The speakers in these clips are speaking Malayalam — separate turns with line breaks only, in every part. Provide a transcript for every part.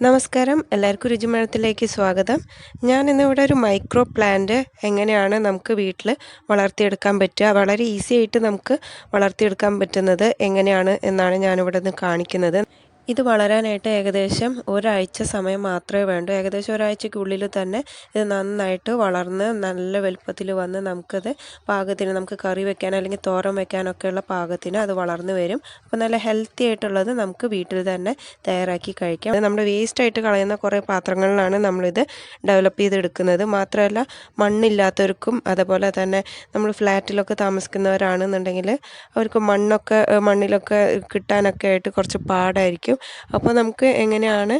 നമസ്കാരം, എല്ലാവർക്കും രുചിമഴത്തിലേക്ക് സ്വാഗതം. ഞാൻ ഇന്നിവിടെ ഒരു മൈക്രോ പ്ലാന്റ് എങ്ങനെയാണ് നമുക്ക് വീട്ടിൽ വളർത്തിയെടുക്കാൻ പറ്റുക, വളരെ ഈസി ആയിട്ട് നമുക്ക് വളർത്തിയെടുക്കാൻ പറ്റുന്നത് എങ്ങനെയാണ് എന്നാണ് ഞാനിവിടെ നിന്ന് കാണിക്കുന്നത്. ഇത് വളരാനായിട്ട് ഏകദേശം ഒരാഴ്ച സമയം മാത്രമേ വേണ്ടൂ. ഏകദേശം ഒരാഴ്ചയ്ക്കുള്ളിൽ തന്നെ ഇത് നന്നായിട്ട് വളർന്ന് നല്ല വലുപ്പത്തിൽ വന്ന് നമുക്കത് പാകത്തിന് നമുക്ക് കറി വെക്കാൻ അല്ലെങ്കിൽ തോരൻ വെക്കാനൊക്കെയുള്ള പാകത്തിന് അത് വളർന്നു വരും. അപ്പോൾ നല്ല ഹെൽത്തി ആയിട്ടുള്ളത് നമുക്ക് വീട്ടിൽ തന്നെ തയ്യാറാക്കി കഴിക്കാം. നമ്മുടെ വേസ്റ്റായിട്ട് കളയുന്ന കുറേ പാത്രങ്ങളിലാണ് നമ്മളിത് ഡെവലപ്പ് ചെയ്തെടുക്കുന്നത്. മാത്രമല്ല മണ്ണില്ലാത്തവർക്കും അതുപോലെ തന്നെ നമ്മൾ ഫ്ലാറ്റിലൊക്കെ താമസിക്കുന്നവരാണെന്നുണ്ടെങ്കിൽ അവർക്ക് മണ്ണിലൊക്കെ കിട്ടാനൊക്കെ ആയിട്ട് കുറച്ച് പാടായിരിക്കും. അപ്പോൾ നമുക്ക് എങ്ങനെയാണ്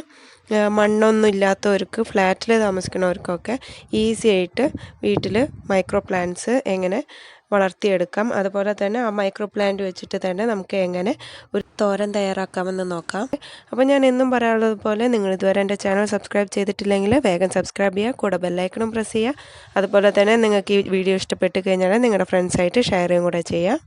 മണ്ണൊന്നും ഇല്ലാത്തവർക്ക് ഫ്ലാറ്റിൽ താമസിക്കുന്നവർക്കൊക്കെ ഈസി ആയിട്ട് വീട്ടിൽ മൈക്രോ പ്ലാന്റ്സ് എങ്ങനെ വളർത്തിയെടുക്കാം, അതുപോലെ തന്നെ ആ മൈക്രോ പ്ലാന്റ് വെച്ചിട്ട് തന്നെ നമുക്ക് എങ്ങനെ ഒരു തോരൻ തയ്യാറാക്കാമെന്ന് നോക്കാം. അപ്പോൾ ഞാൻ എന്നും പറയാനുള്ളത് പോലെ നിങ്ങൾ ഇതുവരെ എൻ്റെ ചാനൽ സബ്സ്ക്രൈബ് ചെയ്തിട്ടില്ലെങ്കിൽ വേഗം സബ്സ്ക്രൈബ് ചെയ്യുക, കൂടെ ബെല്ലൈക്കണും പ്രസ് ചെയ്യുക. അതുപോലെ തന്നെ നിങ്ങൾക്ക് ഈ വീഡിയോ ഇഷ്ടപ്പെട്ട് കഴിഞ്ഞാൽ നിങ്ങളുടെ ഫ്രണ്ട്സായിട്ട് ഷെയർ ചെയ്യുകയും കൂടെ ചെയ്യാം.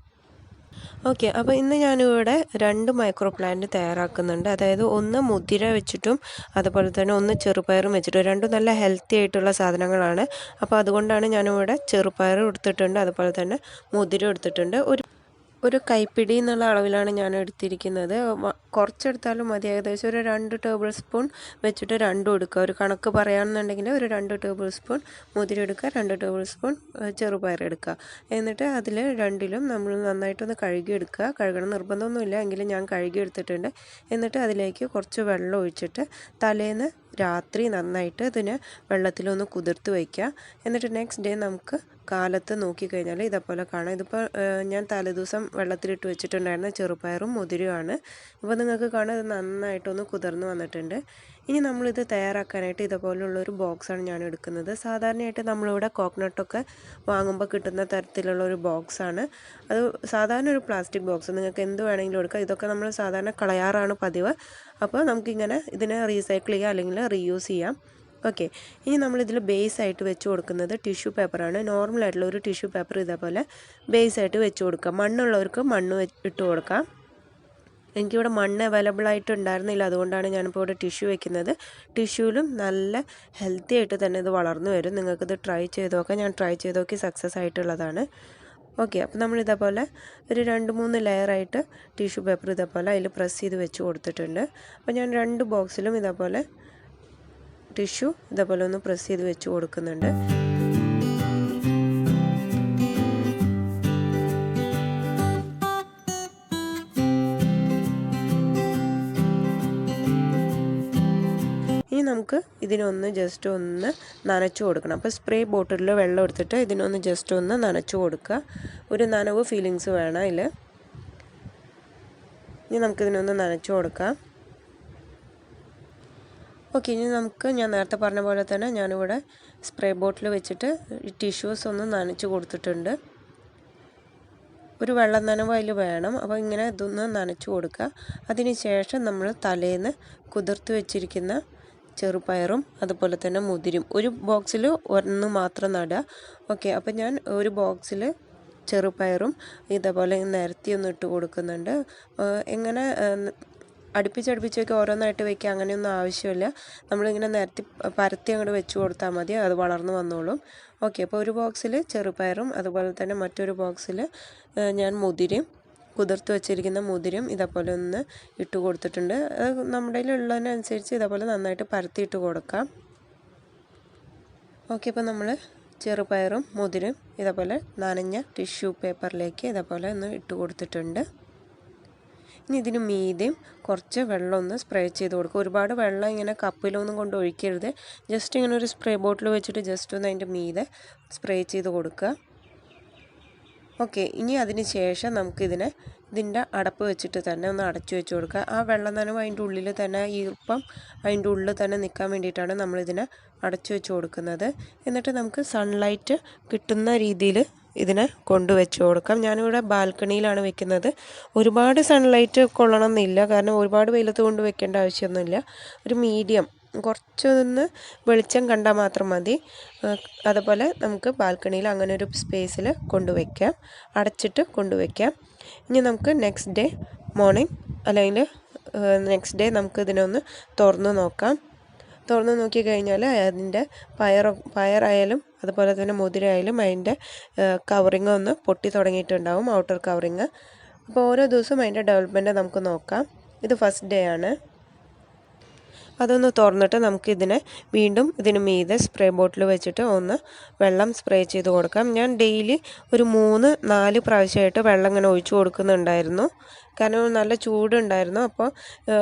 ഓക്കെ, അപ്പോൾ ഇന്ന് ഞാനിവിടെ 2 മൈക്രോ പ്ലാന്റ് തയ്യാറാക്കുന്നുണ്ട്. അതായത് ഒന്ന് മുതിര വെച്ചിട്ടും അതുപോലെ തന്നെ ഒന്ന് ചെറുപയറും വെച്ചിട്ടും. രണ്ടും നല്ല ഹെൽത്തി ആയിട്ടുള്ള സാധനങ്ങളാണ്. അപ്പോൾ അതുകൊണ്ടാണ് ഞാനിവിടെ ചെറുപയർ എടുത്തിട്ടുണ്ട്, അതുപോലെ തന്നെ മുതിര എടുത്തിട്ടുണ്ട്. ഒരു കൈപ്പിടി എന്നുള്ള അളവിലാണ് ഞാൻ എടുത്തിരിക്കുന്നത്. കുറച്ചെടുത്താലും മതി. ഏകദേശം ഒരു 2 ടേബിൾ സ്പൂൺ വെച്ചിട്ട് രണ്ടും എടുക്കുക. ഒരു കണക്ക് പറയുകയാണെന്നുണ്ടെങ്കിൽ ഒരു 2 ടേബിൾ സ്പൂൺ മുതിര എടുക്കുക, 2 ടേബിൾ സ്പൂൺ ചെറുപയർ എടുക്കുക. എന്നിട്ട് അതിൽ രണ്ടിലും നമ്മൾ നന്നായിട്ടൊന്ന് കഴുകിയെടുക്കുക. കഴുകണം നിർബന്ധമൊന്നുമില്ല, എങ്കിലും ഞാൻ കഴുകിയെടുത്തിട്ടുണ്ട്. എന്നിട്ട് അതിലേക്ക് കുറച്ച് വെള്ളം ഒഴിച്ചിട്ട് തലേന്ന് രാത്രി നന്നായിട്ട് ഇതിനെ വെള്ളത്തിലൊന്ന് കുതിർത്ത് വയ്ക്കുക. എന്നിട്ട് നെക്സ്റ്റ് ഡേ നമുക്ക് കാലത്ത് നോക്കിക്കഴിഞ്ഞാൽ ഇതേപോലെ കാണാം. ഇതിപ്പോൾ ഞാൻ തലേദിവസം വെള്ളത്തിലിട്ട് വെച്ചിട്ടുണ്ടായിരുന്ന ചെറുപയറും മുതിരയുമാണ്. ഇപ്പോൾ നിങ്ങൾക്ക് കാണാം ഇത് നന്നായിട്ടൊന്ന് കുതിർന്ന് വന്നിട്ടുണ്ട്. ഇനി നമ്മളിത് തയ്യാറാക്കാനായിട്ട് ഇതുപോലുള്ളൊരു ബോക്സാണ് ഞാൻ എടുക്കുന്നത്. സാധാരണയായിട്ട് നമ്മളിവിടെ കോക്കനട്ടൊക്കെ വാങ്ങുമ്പോൾ കിട്ടുന്ന തരത്തിലുള്ള ഒരു ബോക്സാണ്. അത് സാധാരണ ഒരു പ്ലാസ്റ്റിക് ബോക്സ്, നിങ്ങൾക്ക് എന്ത് വേണമെങ്കിലും എടുക്കാം. ഇതൊക്കെ നമ്മൾ സാധാരണ കളയാറാണ് പതിവ്. അപ്പോൾ നമുക്കിങ്ങനെ ഇതിനെ റീസൈക്കിൾ ചെയ്യാം അല്ലെങ്കിൽ റീയൂസ് ചെയ്യാം. ഓക്കെ, ഇനി നമ്മളിതിൽ ബേസായിട്ട് വെച്ച് കൊടുക്കുന്നത് ടിഷ്യൂ പേപ്പറാണ്. നോർമലായിട്ടുള്ള ഒരു ടിഷ്യൂ പേപ്പർ ഇതേപോലെ ബേസായിട്ട് വെച്ച് കൊടുക്കാം. മണ്ണുള്ളവർക്ക് മണ്ണ് ഇട്ട് കൊടുക്കാം. എനിക്കിവിടെ മണ്ണ് അവൈലബിൾ ആയിട്ട് ഉണ്ടായിരുന്നില്ല, അതുകൊണ്ടാണ് ഞാനിപ്പോൾ ഇവിടെ ടിഷ്യൂ വെക്കുന്നത്. ടിഷ്യൂവിലും നല്ല ഹെൽത്തി ആയിട്ട് തന്നെ ഇത് വളർന്നു വരും. നിങ്ങൾക്കിത് ട്രൈ ചെയ്ത് നോക്കാം. ഞാൻ ട്രൈ ചെയ്ത് നോക്കി സക്സസ് ആയിട്ടുള്ളതാണ്. ഓക്കെ, അപ്പോൾ നമ്മൾ ഇതേപോലെ ഒരു 2-3 ലെയറായിട്ട് ടിഷ്യൂ പേപ്പർ ഇതേപോലെ അതിൽ പ്രസ് ചെയ്ത് വെച്ച് കൊടുത്തിട്ടുണ്ട്. അപ്പോൾ ഞാൻ 2 ബോക്സിലും ഇതേപോലെ ടിഷ്യൂ ഇതേപോലെ ഒന്ന് പ്രസ് ചെയ്ത് വെച്ച് കൊടുക്കുന്നുണ്ട്. ഇനി നമുക്ക് ഇതിനൊന്ന് ജസ്റ്റ് ഒന്ന് നനച്ചു കൊടുക്കണം. അപ്പോൾ സ്പ്രേ ബോട്ടിലിൽ വെള്ളം എടുത്തിട്ട് ഇതിനൊന്ന് ജസ്റ്റ് ഒന്ന് നനച്ചു കൊടുക്കുക. ഒരു നനവ് ഫീലിങ്സ് വേണം അതിൽ. ഇനി നമുക്കിതിനൊന്ന് നനച്ചു കൊടുക്കാം. ഓക്കെ, ഇനി നമുക്ക് ഞാൻ നേരത്തെ പറഞ്ഞ പോലെ തന്നെ ഞാനിവിടെ സ്പ്രേ ബോട്ടിൽ വെച്ചിട്ട് ടിഷ്യൂസ് ഒന്ന് നനച്ച് കൊടുത്തിട്ടുണ്ട്. ഒരു വെള്ളം നനവ് അതിൽ വേണം. അപ്പോൾ ഇങ്ങനെ ഇതൊന്ന് നനച്ച് കൊടുക്കുക. അതിന് ശേഷം നമ്മൾ തലേന്ന് കുതിർത്ത് വെച്ചിരിക്കുന്ന ചെറുപയറും അതുപോലെ തന്നെ മുതിരും ഒരു ബോക്സിൽ ഒന്ന് മാത്രം നടുക. ഓക്കെ, അപ്പോൾ ഞാൻ ഒരു ബോക്സിൽ ചെറുപയറും ഇതേപോലെ നിരത്തി ഒന്ന് ഇട്ട് കൊടുക്കുന്നുണ്ട്. എങ്ങനെ അടുപ്പിച്ചൊക്കെ ഓരോന്നായിട്ട് വയ്ക്കുക അങ്ങനെയൊന്നും ആവശ്യമില്ല. നമ്മളിങ്ങനെ നിരത്തി പരത്തി അങ്ങോട്ട് വെച്ച് കൊടുത്താൽ മതി, അത് വളർന്നു വന്നോളും. ഓക്കെ, അപ്പോൾ ഒരു ബോക്സിൽ ചെറുപയറും അതുപോലെ തന്നെ മറ്റൊരു ബോക്സിൽ ഞാൻ മുതിരയും കുതിർത്ത് വെച്ചിരിക്കുന്ന മുതിരും ഇതേപോലെ ഒന്ന് ഇട്ട് കൊടുത്തിട്ടുണ്ട്. അത് നമ്മുടെ കയ്യിലുള്ളതിനനുസരിച്ച് ഇതേപോലെ നന്നായിട്ട് പരത്തിയിട്ട് കൊടുക്കാം. ഓക്കെ, അപ്പോൾ നമ്മൾ ചെറുപയറും മുതിരും ഇതേപോലെ നനഞ്ഞ ടിഷ്യൂ പേപ്പറിലേക്ക് ഇതേപോലെ ഒന്ന് ഇട്ട് കൊടുത്തിട്ടുണ്ട്. ഇനി ഇതിന് മീതെയും കുറച്ച് വെള്ളം ഒന്ന് സ്പ്രേ ചെയ്ത് കൊടുക്കുക. ഒരുപാട് വെള്ളം ഇങ്ങനെ കപ്പിലൊന്നും കൊണ്ട് ഒഴിക്കരുത്. ജസ്റ്റ് ഇങ്ങനെ ഒരു സ്പ്രേ ബോട്ടിൽ വെച്ചിട്ട് ജസ്റ്റ് ഒന്ന് അതിൻ്റെ മീതെ സ്പ്രേ ചെയ്ത് കൊടുക്കുക. ഓക്കെ, ഇനി അതിന് ശേഷം ഇതിൻ്റെ അടപ്പ് വെച്ചിട്ട് തന്നെ ഒന്ന് അടച്ചു വെച്ച് കൊടുക്കുക. ആ വെള്ളം നനവ് അതിൻ്റെ ഉള്ളിൽ തന്നെ, ഈർപ്പം അതിൻ്റെ ഉള്ളിൽ തന്നെ നിൽക്കാൻ വേണ്ടിയിട്ടാണ് നമ്മളിതിനെ അടച്ചു വെച്ച് കൊടുക്കുന്നത്. എന്നിട്ട് നമുക്ക് സൺലൈറ്റ് കിട്ടുന്ന രീതിയിൽ ഇതിനെ കൊണ്ടുവച്ച് കൊടുക്കാം. ഞാനിവിടെ ബാൽക്കണിയിലാണ് വെക്കുന്നത്. ഒരുപാട് സൺലൈറ്റ് കൊള്ളണം എന്നില്ല, കാരണം ഒരുപാട് വെയിലത്ത് കൊണ്ട് വെക്കേണ്ട ആവശ്യമൊന്നുമില്ല. ഒരു മീഡിയം കുറച്ചൊന്ന് വെളിച്ചം കണ്ടാൽ മാത്രം മതി. അതുപോലെ നമുക്ക് ബാൽക്കണിയിൽ അങ്ങനെ ഒരു സ്പേസിൽ കൊണ്ടുവയ്ക്കാം, അടച്ചിട്ട് കൊണ്ടുവയ്ക്കാം. ഇനി നമുക്ക് നെക്സ്റ്റ് ഡേ മോർണിംഗ് അല്ലെങ്കിൽ നെക്സ്റ്റ് ഡേ നമുക്ക് ഇതിനൊന്ന് തുറന്ന് നോക്കാം. തുറന്ന് നോക്കിക്കഴിഞ്ഞാൽ അതിൻ്റെ പയറായാലും അതുപോലെ തന്നെ മുതിരയായാലും അതിൻ്റെ കവറിങ് ഒന്ന് പൊട്ടി തുടങ്ങിയിട്ടുണ്ടാവും, ഔട്ടർ കവറിങ്. അപ്പോൾ ഓരോ ദിവസവും അതിൻ്റെ ഡെവലപ്മെൻറ്റ് നമുക്ക് നോക്കാം. ഇത് ഫസ്റ്റ് ഡേ ആണ്. അതൊന്ന് തുറന്നിട്ട് നമുക്കിതിനെ വീണ്ടും ഇതിന് മീതെ സ്പ്രേ ബോട്ടിൽ വെച്ചിട്ട് ഒന്ന് വെള്ളം സ്പ്രേ ചെയ്ത് കൊടുക്കാം. ഞാൻ ഡെയിലി ഒരു 3-4 പ്രാവശ്യമായിട്ട് വെള്ളം ഇങ്ങനെ ഒഴിച്ചു കൊടുക്കുന്നുണ്ടായിരുന്നു. കാരണം നല്ല ചൂടുണ്ടായിരുന്നു. അപ്പോൾ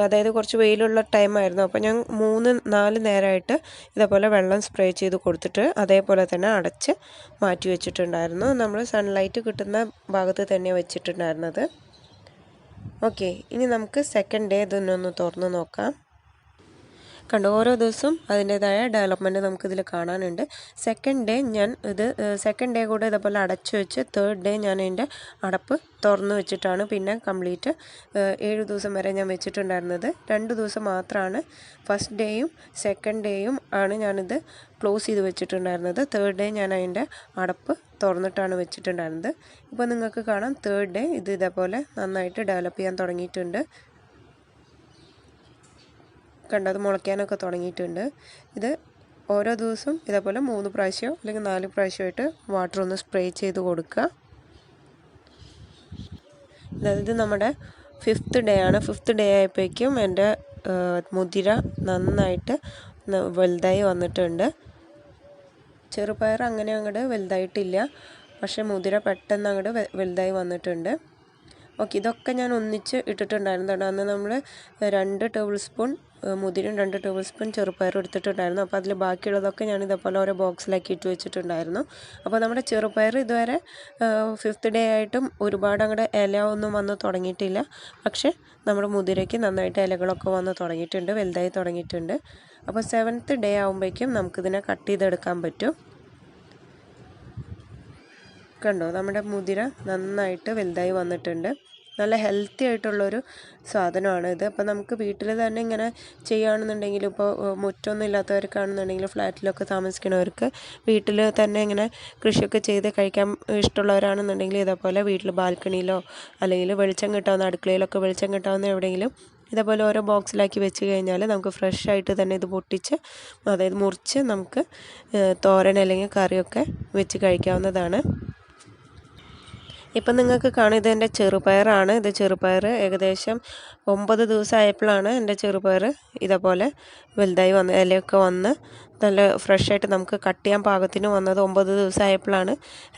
അതായത് കുറച്ച് വെയിലുള്ള ടൈമായിരുന്നു. അപ്പോൾ ഞാൻ 3-4 നേരമായിട്ട് ഇതേപോലെ വെള്ളം സ്പ്രേ ചെയ്ത് കൊടുത്തിട്ട് അതേപോലെ തന്നെ അടച്ച് മാറ്റി വെച്ചിട്ടുണ്ടായിരുന്നു. നമ്മൾ സൺലൈറ്റ് കിട്ടുന്ന ഭാഗത്ത് തന്നെ വെച്ചിട്ടുണ്ടായിരുന്നത്. ഓക്കെ, ഇനി നമുക്ക് സെക്കൻഡ് ഡേ ഇതൊന്നൊന്ന് തുറന്ന് നോക്കാം. കണ്ടു, ഓരോ ദിവസവും അതിൻ്റേതായ ഡെവലപ്മെൻറ്റ് നമുക്കിതിൽ കാണാനുണ്ട്. സെക്കൻഡ് ഡേ കൂടെ ഇതേപോലെ അടച്ചു വെച്ച് തേർഡ് ഡേ ഞാൻ അതിൻ്റെ അടപ്പ് തുറന്ന് വെച്ചിട്ടാണ് പിന്നെ കംപ്ലീറ്റ് 7 ദിവസം വരെ ഞാൻ വെച്ചിട്ടുണ്ടായിരുന്നത്. 2 ദിവസം മാത്രമാണ് ഫസ്റ്റ് ഡേയും സെക്കൻഡ് ഡേയും ആണ് ഞാനിത് ക്ലോസ് ചെയ്ത് വെച്ചിട്ടുണ്ടായിരുന്നത്. തേർഡ് ഡേ ഞാൻ അതിൻ്റെ അടപ്പ് തുറന്നിട്ടാണ് വെച്ചിട്ടുണ്ടായിരുന്നത്. ഇപ്പോൾ നിങ്ങൾക്ക് കാണാം തേർഡ് ഡേ ഇത് ഇതേപോലെ നന്നായിട്ട് ഡെവലപ്പ് ചെയ്യാൻ തുടങ്ങിയിട്ടുണ്ട്. കണ്ടത് മുളയ്ക്കാനൊക്കെ തുടങ്ങിയിട്ടുണ്ട്. ഇത് ഓരോ ദിവസവും ഇതേപോലെ 3 പ്രാവശ്യം അല്ലെങ്കിൽ 4 പ്രാവശ്യമായിട്ട് വാട്ടർ ഒന്ന് സ്പ്രേ ചെയ്ത് കൊടുക്കുക. ഇത് നമ്മുടെ 5th ഡേ ആണ്. 5th ഡേ ആയപ്പോഴേക്കും എൻ്റെ മുതിര നന്നായിട്ട് വലുതായി വന്നിട്ടുണ്ട്. ചെറുപയർ അങ്ങനെ അങ്ങോട്ട് വലുതായിട്ടില്ല, പക്ഷേ മുതിര പെട്ടെന്ന് അങ്ങോട്ട് വലുതായി വന്നിട്ടുണ്ട്. ഓക്കെ, ഇതൊക്കെ ഞാൻ ഒന്നിച്ച് ഇട്ടിട്ടുണ്ടായിരുന്നു. അന്ന് നമ്മൾ 2 ടേബിൾ സ്പൂൺ മുതിരയും 2 ടേബിൾ സ്പൂൺ ചെറുപയറും എടുത്തിട്ടുണ്ടായിരുന്നു. അപ്പോൾ അതിൽ ബാക്കിയുള്ളതൊക്കെ ഞാൻ ഇതേപോലെ ഓരോ ബോക്സിലാക്കി ഇട്ട് വെച്ചിട്ടുണ്ടായിരുന്നു. അപ്പോൾ നമ്മുടെ ചെറുപയർ ഇതുവരെ 5th ഡേ ആയിട്ടും ഒരുപാട് അങ്ങോട്ട് ഇല ഒന്നും വന്ന് തുടങ്ങിയിട്ടില്ല. പക്ഷേ നമ്മുടെ മുതിരയ്ക്ക് നന്നായിട്ട് ഇലകളൊക്കെ വന്ന് തുടങ്ങിയിട്ടുണ്ട്, വലുതായി തുടങ്ങിയിട്ടുണ്ട്. അപ്പോൾ 7th ഡേ ആകുമ്പോഴേക്കും നമുക്കിതിനെ കട്ട് ചെയ്തെടുക്കാൻ പറ്റും. കണ്ടോ, നമ്മുടെ മുതിര നന്നായിട്ട് വലുതായി വന്നിട്ടുണ്ട്. നല്ല ഹെൽത്തി ആയിട്ടുള്ളൊരു സാധനമാണ് ഇത്. അപ്പോൾ നമുക്ക് വീട്ടിൽ തന്നെ ഇങ്ങനെ ചെയ്യുകയാണെന്നുണ്ടെങ്കിൽ, ഇപ്പോൾ മുറ്റമൊന്നും ഇല്ലാത്തവർക്കാണെന്നുണ്ടെങ്കിൽ, ഫ്ലാറ്റിലൊക്കെ താമസിക്കുന്നവർക്ക് വീട്ടിൽ തന്നെ ഇങ്ങനെ കൃഷിയൊക്കെ ചെയ്ത് കഴിക്കാൻ ഇഷ്ടമുള്ളവരാണെന്നുണ്ടെങ്കിൽ ഇതേപോലെ വീട്ടിൽ ബാൽക്കണിയിലോ അല്ലെങ്കിൽ വെളിച്ചം കിട്ടാവുന്ന അടുക്കളയിലൊക്കെ വെളിച്ചം കിട്ടാവുന്ന എവിടെയെങ്കിലും ഇതേപോലെ ഓരോ ബോക്സിലാക്കി വെച്ച് കഴിഞ്ഞാൽ നമുക്ക് ഫ്രഷ് ആയിട്ട് തന്നെ ഇത് പൊട്ടിച്ച്, അതായത് മുറിച്ച് നമുക്ക് തോരൻ അല്ലെങ്കിൽ കറിയൊക്കെ വെച്ച് കഴിക്കാവുന്നതാണ്. ഇപ്പം നിങ്ങൾക്ക് കാണും, ഇത് എൻ്റെ ചെറുപയറാണ്. ഇത് ചെറുപയർ ഏകദേശം 9 ദിവസം ആയപ്പോഴാണ് എൻ്റെ ചെറുപയർ ഇതേപോലെ വലുതായി വന്ന് ഇലയൊക്കെ വന്ന് നല്ല ഫ്രഷായിട്ട് നമുക്ക് കട്ട് ചെയ്യാൻ പാകത്തിന് വന്നത്. 9 ദിവസം ആയപ്പോഴാണ്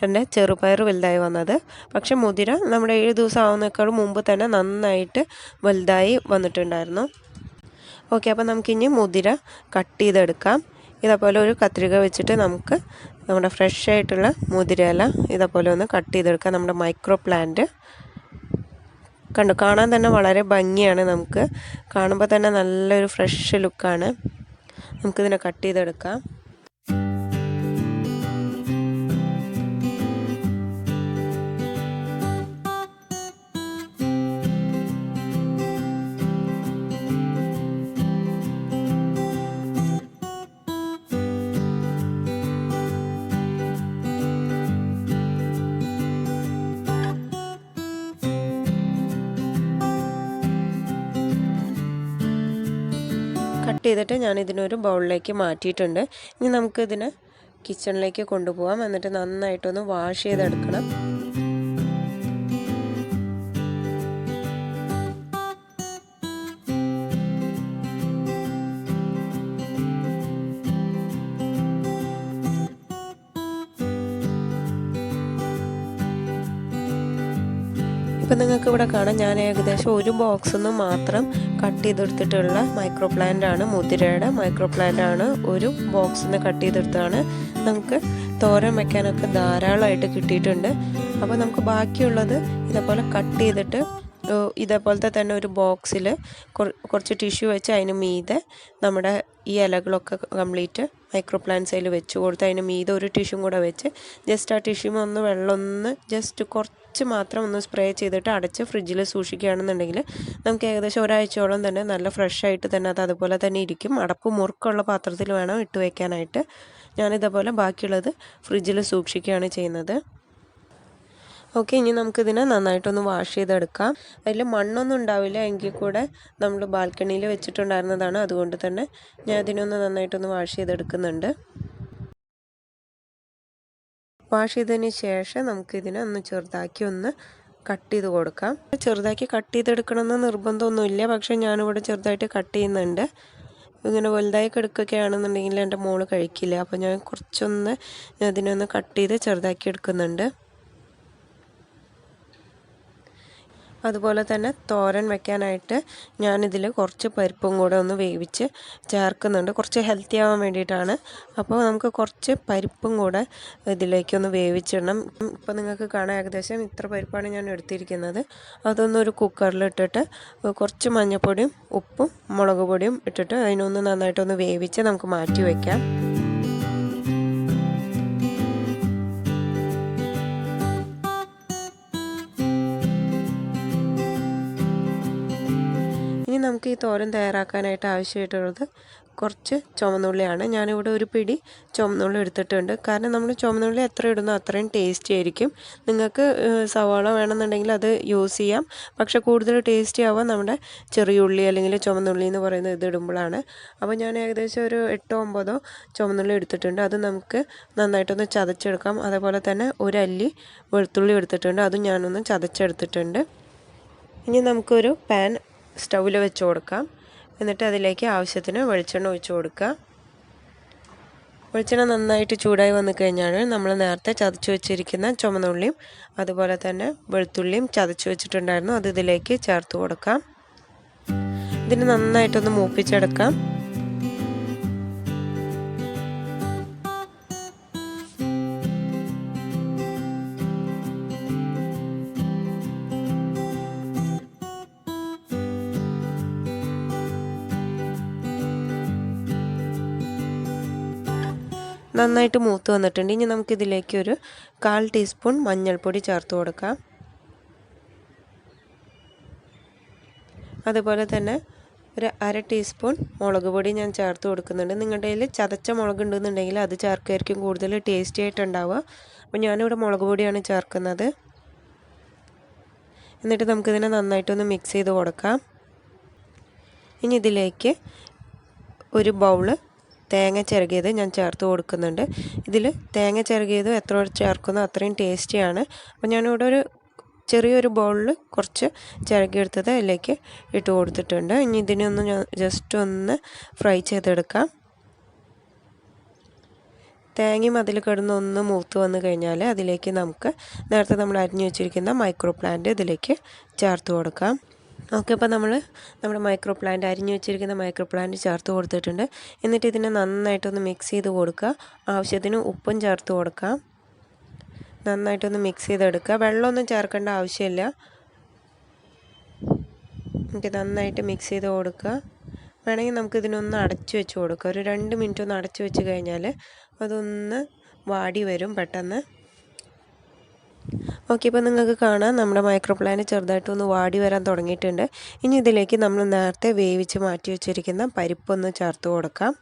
എൻ്റെ ചെറുപയർ വലുതായി വന്നത്. പക്ഷേ മുതിര നമ്മുടെ 7 ദിവസം ആവുന്നേക്കാളും മുമ്പ് തന്നെ നന്നായിട്ട് വലുതായി വന്നിട്ടുണ്ടായിരുന്നു. ഓക്കെ, അപ്പോൾ നമുക്കിനി മുതിര കട്ട് ചെയ്തെടുക്കാം. ഇതേപോലെ ഒരു കത്രിക വെച്ചിട്ട് നമുക്ക് നമ്മുടെ ഫ്രഷ് ആയിട്ടുള്ള മുതിരയില ഇതേപോലെ ഒന്ന് കട്ട് ചെയ്തെടുക്കാം. നമ്മുടെ മൈക്രോ പ്ലാന്റ് കണ്ടു, കാണാൻ തന്നെ വളരെ ഭംഗിയാണ്. നമുക്ക് കാണുമ്പോൾ തന്നെ നല്ലൊരു ഫ്രഷ് ലുക്കാണ്. നമുക്കിതിനെ കട്ട് ചെയ്തെടുക്കാം. കട്ട് ചെയ്തിട്ട് ഞാൻ ഇതിനൊരു ബൗളിലേക്ക് മാറ്റിയിട്ടുണ്ട്. ഇനി നമുക്കിതിനെ കിച്ചണിലേക്ക് കൊണ്ടുപോകാം. എന്നിട്ട് നന്നായിട്ടൊന്ന് വാഷ് ചെയ്തെടുക്കണം. ഇപ്പം നിങ്ങൾക്ക് ഇവിടെ കാണാം, ഞാൻ ഏകദേശം ഒരു ബോക്സിൽ നിന്ന് മാത്രം കട്ട് ചെയ്തെടുത്തിട്ടുള്ള മൈക്രോ പ്ലാന്റ് ആണ്. മുതിരയുടെ മൈക്രോ പ്ലാന്റ് ആണ്. ഒരു ബോക്സിൽ നിന്ന് കട്ട് ചെയ്തെടുത്താണ്. നമുക്ക് തോരൻ വയ്ക്കാനൊക്കെ ധാരാളമായിട്ട് കിട്ടിയിട്ടുണ്ട്. അപ്പോൾ നമുക്ക് ബാക്കിയുള്ളത് ഇതേപോലെ കട്ട് ചെയ്തിട്ട് ഇതേപോലത്തെ തന്നെ ഒരു ബോക്സിൽ കുറച്ച് ടിഷ്യൂ വെച്ച് അതിന് മീതെ നമ്മുടെ ഈ ഇലകളൊക്കെ കംപ്ലീറ്റ് മൈക്രോ പ്ലാന്റ്സ് അതിൽ വെച്ച് കൊടുത്ത് അതിന് മീതെ ഒരു ടിഷ്യൂ കൂടെ വെച്ച് ജസ്റ്റ് ആ ടിഷ്യൂ ഒന്ന് വെള്ളം ജസ്റ്റ് കുറച്ച് മാത്രം ഒന്ന് സ്പ്രേ ചെയ്തിട്ട് അടച്ച് ഫ്രിഡ്ജിൽ സൂക്ഷിക്കുകയാണെന്നുണ്ടെങ്കിൽ നമുക്ക് ഏകദേശം ഒരാഴ്ചയോളം തന്നെ നല്ല ഫ്രഷായിട്ട് തന്നെ അത് അതുപോലെ തന്നെ ഇരിക്കും. അടപ്പ് മുറുക്കമുള്ള പാത്രത്തിൽ വേണം ഇട്ട് വയ്ക്കാനായിട്ട്. ഞാനിതേപോലെ ബാക്കിയുള്ളത് ഫ്രിഡ്ജിൽ സൂക്ഷിക്കുകയാണ് ചെയ്യുന്നത്. ഓക്കെ, ഇനി നമുക്കിതിനെ നന്നായിട്ടൊന്ന് വാഷ് ചെയ്തെടുക്കാം. അതിൽ മണ്ണൊന്നും ഉണ്ടാവില്ല, എങ്കിൽ കൂടെ നമ്മൾ ബാൽക്കണിയിൽ വെച്ചിട്ടുണ്ടായിരുന്നതാണ്. അതുകൊണ്ട് തന്നെ ഞാൻ ഇതിനൊന്ന് നന്നായിട്ടൊന്ന് വാഷ് ചെയ്തെടുക്കുന്നുണ്ട്. വാഷ് ചെയ്തതിന് ശേഷം നമുക്കിതിനെ ഒന്ന് ചെറുതാക്കി ഒന്ന് കട്ട് ചെയ്ത് കൊടുക്കാം. ചെറുതാക്കി കട്ട് ചെയ്തെടുക്കണമെന്ന് നിർബന്ധമൊന്നുമില്ല, പക്ഷേ ഞാനിവിടെ ചെറുതായിട്ട് കട്ട് ചെയ്യുന്നുണ്ട്. ഇങ്ങനെ വലുതായി കിടക്കുകയാണെന്നുണ്ടെങ്കിൽ എൻ്റെ മോള് കഴിക്കില്ല. അപ്പോൾ ഞാൻ കുറച്ചൊന്ന് അതിനൊന്ന് കട്ട് ചെയ്ത് ചെറുതാക്കി എടുക്കുന്നുണ്ട്. അതുപോലെ തന്നെ തോരൻ വെക്കാനായിട്ട് ഞാനിതിൽ കുറച്ച് പരിപ്പും കൂടെ ഒന്ന് വേവിച്ച് ചേർക്കുന്നുണ്ട്. കുറച്ച് ഹെൽത്തി ആവാൻ വേണ്ടിയിട്ടാണ്. അപ്പോൾ നമുക്ക് കുറച്ച് പരിപ്പും കൂടെ ഇതിലേക്കൊന്ന് വേവിച്ചിടണം. ഇപ്പോൾ നിങ്ങൾക്ക് കാണാൻ ഏകദേശം ഇത്ര പരിപ്പാണ് ഞാൻ എടുത്തിരിക്കുന്നത്. അതൊന്നൊരു കുക്കറിലിട്ടിട്ട് കുറച്ച് മഞ്ഞൾപ്പൊടിയും ഉപ്പും മുളക് പൊടിയും ഇട്ടിട്ട് അതിനൊന്ന് നന്നായിട്ടൊന്ന് വേവിച്ച് നമുക്ക് മാറ്റി വയ്ക്കാം. ഇനി നമുക്ക് ഈ തോരൻ തയ്യാറാക്കാനായിട്ട് ആവശ്യമായിട്ടുള്ളത് കുറച്ച് ചുവന്നുള്ളിയാണ്. ഞാനിവിടെ ഒരു പിടി ചുവന്നുള്ളി എടുത്തിട്ടുണ്ട്. കാരണം നമ്മൾ ചുവന്നുള്ളി എത്ര ഇടുന്നോ അത്രയും ടേസ്റ്റി ആയിരിക്കും. നിങ്ങൾക്ക് സവാള വേണമെന്നുണ്ടെങ്കിൽ അത് യൂസ് ചെയ്യാം. പക്ഷേ കൂടുതൽ ടേസ്റ്റി ആവാൻ നമ്മുടെ ചെറിയ ഉള്ളി അല്ലെങ്കിൽ ചുവന്നുള്ളി എന്ന് പറയുന്നത് ഇത് ഇടുമ്പോഴാണ്. അപ്പോൾ ഞാൻ ഏകദേശം ഒരു 8-9 ചുവന്നുള്ളി എടുത്തിട്ടുണ്ട്. അത് നമുക്ക് നന്നായിട്ടൊന്ന് ചതച്ചെടുക്കാം. അതേപോലെ തന്നെ ഒരു അല്ലി വെളുത്തുള്ളി എടുത്തിട്ടുണ്ട്. അതും ഞാനൊന്ന് ചതച്ചെടുത്തിട്ടുണ്ട്. ഇനി നമുക്കൊരു പാൻ സ്റ്റൗവിൽ വെച്ച് കൊടുക്കാം. എന്നിട്ട് അതിലേക്ക് ആവശ്യത്തിന് വെളിച്ചെണ്ണ ഒഴിച്ച് കൊടുക്കുക. വെളിച്ചെണ്ണ നന്നായിട്ട് ചൂടായി വന്നു കഴിഞ്ഞാൽ നമ്മൾ നേരത്തെ ചതച്ച് വെച്ചിരിക്കുന്ന ചുവന്നുള്ളിയും അതുപോലെ തന്നെ വെളുത്തുള്ളിയും ചതച്ച് വെച്ചിട്ടുണ്ടായിരുന്നു, അത് ഇതിലേക്ക് ചേർത്ത് കൊടുക്കാം. ഇതിന് നന്നായിട്ടൊന്ന് മൂപ്പിച്ചെടുക്കാം. നന്നായിട്ട് മൂത്ത് വന്നിട്ടുണ്ട്. ഇനി നമുക്കിതിലേക്ക് ഒരു 1/4 ടീസ്പൂൺ മഞ്ഞൾപ്പൊടി ചേർത്ത് കൊടുക്കാം. അതുപോലെ തന്നെ ഒരു 1/2 ടീസ്പൂൺ മുളക് പൊടി ഞാൻ ചേർത്ത് കൊടുക്കുന്നുണ്ട്. നിങ്ങളുടെ കയ്യിൽ ചതച്ച മുളക് ഉണ്ടെന്നുണ്ടെങ്കിൽ അത് ചേർക്കായിരിക്കും കൂടുതൽ ടേസ്റ്റി ആയിട്ടുണ്ടാവുക. അപ്പോൾ ഞാനിവിടെ മുളക് പൊടിയാണ് ചേർക്കുന്നത്. എന്നിട്ട് നമുക്കിതിനെ നന്നായിട്ടൊന്ന് മിക്സ് ചെയ്ത് കൊടുക്കാം. ഇനി ഇതിലേക്ക് ഒരു ബൗള് തേങ്ങ ചിരകിയത് ഞാൻ ചേർത്ത് കൊടുക്കുന്നുണ്ട്. ഇതിൽ തേങ്ങ ചിരകിയത് എത്ര ചേർക്കുന്നോ അത്രയും ടേസ്റ്റിയാണ്. അപ്പോൾ ഞാനിവിടെ ഒരു ചെറിയൊരു ബൗളിൽ കുറച്ച് ചിരകിയെടുത്തത് അതിലേക്ക് ഇട്ട് കൊടുത്തിട്ടുണ്ട്. ഇനി ഇതിനൊന്ന് ജസ്റ്റ് ഒന്ന് ഫ്രൈ ചെയ്തെടുക്കാം. തേങ്ങയും അതിൽ കിടന്ന് ഒന്ന് മൂത്ത് വന്നു കഴിഞ്ഞാൽ അതിലേക്ക് നമുക്ക് നേരത്തെ നമ്മൾ അരിഞ്ഞു വെച്ചിരിക്കുന്ന മൈക്രോ പ്ലാന്റ് ഇതിലേക്ക് ചേർത്ത് കൊടുക്കാം. ഓക്കെ, അപ്പോൾ നമ്മുടെ മൈക്രോ പ്ലാന്റ് അരിഞ്ഞു വെച്ചിരിക്കുന്ന മൈക്രോ പ്ലാന്റ് ചേർത്ത് കൊടുത്തിട്ടുണ്ട്. എന്നിട്ട് ഇതിനെ നന്നായിട്ടൊന്ന് മിക്സ് ചെയ്ത് കൊടുക്കുക. ആവശ്യത്തിന് ഉപ്പും ചേർത്ത് കൊടുക്കാം. നന്നായിട്ടൊന്ന് മിക്സ് ചെയ്തെടുക്കുക. വെള്ളമൊന്നും ചേർക്കേണ്ട ആവശ്യമില്ല. നമുക്ക് നന്നായിട്ട് മിക്സ് ചെയ്ത് കൊടുക്കുക. വേണമെങ്കിൽ നമുക്കിതിനൊന്ന് അടച്ചു വെച്ച് കൊടുക്കുക. ഒരു 2 മിനിറ്റ് ഒന്ന് അടച്ചു വെച്ച് കഴിഞ്ഞാൽ അതൊന്ന് വാടി വരും പെട്ടെന്ന്. ഓക്കെ, ഇപ്പോൾ നിങ്ങൾക്ക് കാണാം നമ്മുടെ മൈക്രോ പ്ലാന്റ് ചെറുതായിട്ടൊന്ന് വാടി വരാൻ തുടങ്ങിയിട്ടുണ്ട്. ഇനി ഇതിലേക്ക് നമ്മൾ നേരത്തെ വേവിച്ച് മാറ്റി വെച്ചിരിക്കുന്ന പരിപ്പൊന്ന് ചേർത്ത് കൊടുക്കാം.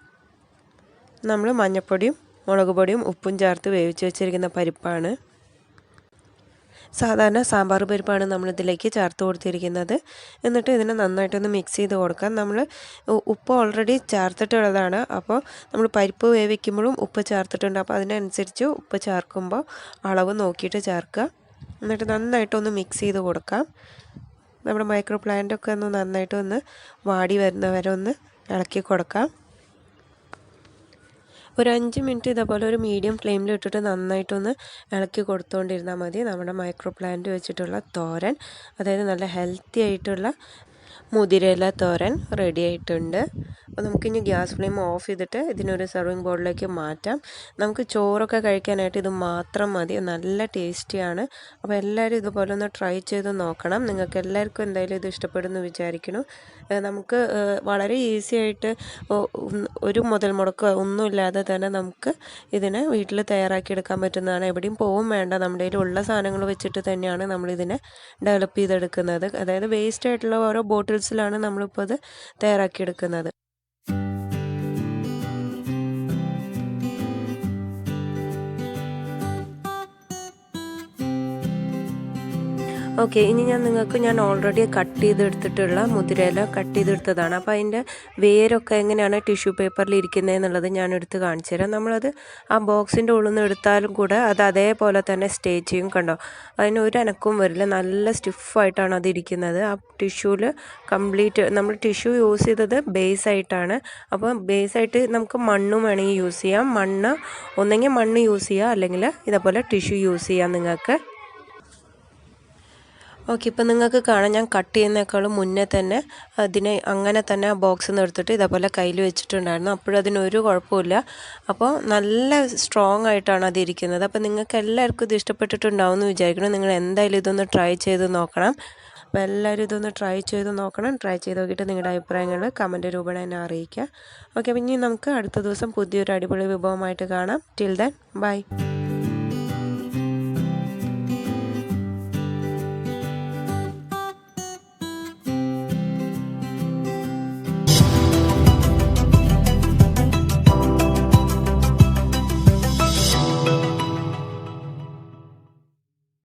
നമ്മൾ മഞ്ഞൾപ്പൊടിയും മുളക് പൊടിയും ഉപ്പും ചേർത്ത് വേവിച്ച് വെച്ചിരിക്കുന്ന പരിപ്പാണ്. സാധാരണ സാമ്പാർ പരിപ്പാണ് നമ്മളിതിലേക്ക് ചേർത്ത് കൊടുത്തിരിക്കുന്നത്. എന്നിട്ട് ഇതിനെ നന്നായിട്ടൊന്ന് മിക്സ് ചെയ്ത് കൊടുക്കാം. നമ്മൾ ഉപ്പ് ഓൾറെഡി ചേർത്തിട്ടുള്ളതാണ്. അപ്പോൾ നമ്മൾ പരിപ്പ് വേവിക്കുമ്പോഴും ഉപ്പ് ചേർത്തിട്ടുണ്ട്. അപ്പോൾ അതിനനുസരിച്ച് ഉപ്പ് ചേർക്കുമ്പോൾ അളവ് നോക്കിയിട്ട് ചേർക്കുക. എന്നിട്ട് നന്നായിട്ടൊന്ന് മിക്സ് ചെയ്ത് കൊടുക്കാം. നമ്മുടെ മൈക്രോ പ്ലാന്റൊക്കെ ഒന്ന് നന്നായിട്ടൊന്ന് വാടി വരുന്നവരെ ഒന്ന് ഇളക്കി കൊടുക്കാം. ഒരു 5 മിനിറ്റ് ഇതേപോലെ ഒരു മീഡിയം ഫ്ലെയിമിൽ ഇട്ടിട്ട് നന്നായിട്ടൊന്ന് ഇളക്കി കൊടുത്തുകൊണ്ടിരുന്നാൽ മതി. നമ്മുടെ മൈക്രോ പ്ലാന്റ് വെച്ചിട്ടുള്ള തോരൻ, അതായത് നല്ല ഹെൽത്തി ആയിട്ടുള്ള മുതിരയില തോരൻ റെഡി ആയിട്ടുണ്ട്. അപ്പോൾ നമുക്കിനി ഗ്യാസ് ഫ്ലെയിം ഓഫ് ചെയ്തിട്ട് ഇതിനൊരു സെർവിങ് ബോളിലേക്ക് മാറ്റാം. നമുക്ക് ചോറൊക്കെ കഴിക്കാനായിട്ട് ഇത് മാത്രം മതി. നല്ല ടേസ്റ്റിയാണ്. അപ്പോൾ എല്ലാവരും ഇതുപോലെ ഒന്ന് ട്രൈ ചെയ്ത് നോക്കണം. നിങ്ങൾക്ക് എല്ലാവർക്കും എന്തായാലും ഇത് ഇഷ്ടപ്പെടുമെന്ന് വിചാരിക്കുന്നു. നമുക്ക് വളരെ ഈസി ആയിട്ട് ഒരു മുതൽ മുടക്കോ ഒന്നുമില്ലാതെ തന്നെ നമുക്ക് ഇതിനെ വീട്ടിൽ തയ്യാറാക്കിയെടുക്കാൻ പറ്റുന്നതാണ്. എവിടെയും പോവും വേണ്ട. നമ്മുടെ കയ്യിലുള്ള സാധനങ്ങൾ വെച്ചിട്ട് തന്നെയാണ് നമ്മളിതിനെ ഡെവലപ്പ് ചെയ്തെടുക്കുന്നത്. അതായത് വേസ്റ്റ് ആയിട്ടുള്ള ഓരോ ബോട്ടിൽസിലാണ് നമ്മളിപ്പോൾ ഇത് തയ്യാറാക്കിയെടുക്കുന്നത്. ഓക്കെ, ഇനി ഞാൻ ഓൾറെഡി കട്ട് ചെയ്തെടുത്തിട്ടുള്ള മുതിരയില കട്ട് ചെയ്തെടുത്തതാണ്. അപ്പോൾ അതിൻ്റെ വേരൊക്കെ എങ്ങനെയാണ് ടിഷ്യൂ പേപ്പറിൽ ഇരിക്കുന്നത് എന്നുള്ളത് ഞാൻ എടുത്ത് കാണിച്ചു തരാം. നമ്മളത് ആ ബോക്സിൻ്റെ ഉള്ളിൽ നിന്ന് എടുത്താലും കൂടെ അത് അതേപോലെ തന്നെ സ്റ്റേ ചെയ്യും. കണ്ടോ, അതിന് ഒരു അനക്കവും വരില്ല. നല്ല സ്റ്റിഫായിട്ടാണ് അതിരിക്കുന്നത്. ആ ടിഷ്യൂവിൽ കംപ്ലീറ്റ് നമ്മൾ ടിഷ്യൂ യൂസ് ചെയ്തത് ബേസായിട്ടാണ്. അപ്പോൾ ബേസായിട്ട് നമുക്ക് മണ്ണും വേണമെങ്കിൽ യൂസ് ചെയ്യാം. ഒന്നെങ്കിൽ മണ്ണ് യൂസ് ചെയ്യുക, അല്ലെങ്കിൽ ഇതേപോലെ ടിഷ്യൂ യൂസ് ചെയ്യാം നിങ്ങൾക്ക്. ഓക്കെ, ഇപ്പം നിങ്ങൾക്ക് കാണാം ഞാൻ കട്ട് ചെയ്യുന്നേക്കാളും മുന്നേ തന്നെ അതിനെ അങ്ങനെ തന്നെ ബോക്സിൽ നിന്ന് എടുത്തിട്ട് ഇതേപോലെ കയ്യിൽ വെച്ചിട്ടുണ്ടായിരുന്നു. അപ്പോഴതിനൊരു കുഴപ്പമില്ല. അപ്പോൾ നല്ല സ്ട്രോങ് ആയിട്ടാണ് അതിരിക്കുന്നത്. അപ്പോൾ നിങ്ങൾക്ക് എല്ലാവർക്കും ഇത് ഇഷ്ടപ്പെട്ടിട്ടുണ്ടാവും എന്ന് വിചാരിക്കണം. നിങ്ങൾ എന്തായാലും ഇതൊന്ന് ട്രൈ ചെയ്ത് നോക്കണം. അപ്പോൾ എല്ലാവരും ഇതൊന്ന് ട്രൈ ചെയ്ത് നോക്കണം. ട്രൈ ചെയ്ത് നോക്കിയിട്ട് നിങ്ങളുടെ അഭിപ്രായങ്ങൾ കമൻറ്റ് രൂപേണ എന്നെ അറിയിക്കുക. ഓക്കെ, അപ്പോൾ ഇനി നമുക്ക് അടുത്ത ദിവസം പുതിയൊരു അടിപൊളി വിഭവമായിട്ട് കാണാം. Till then bye.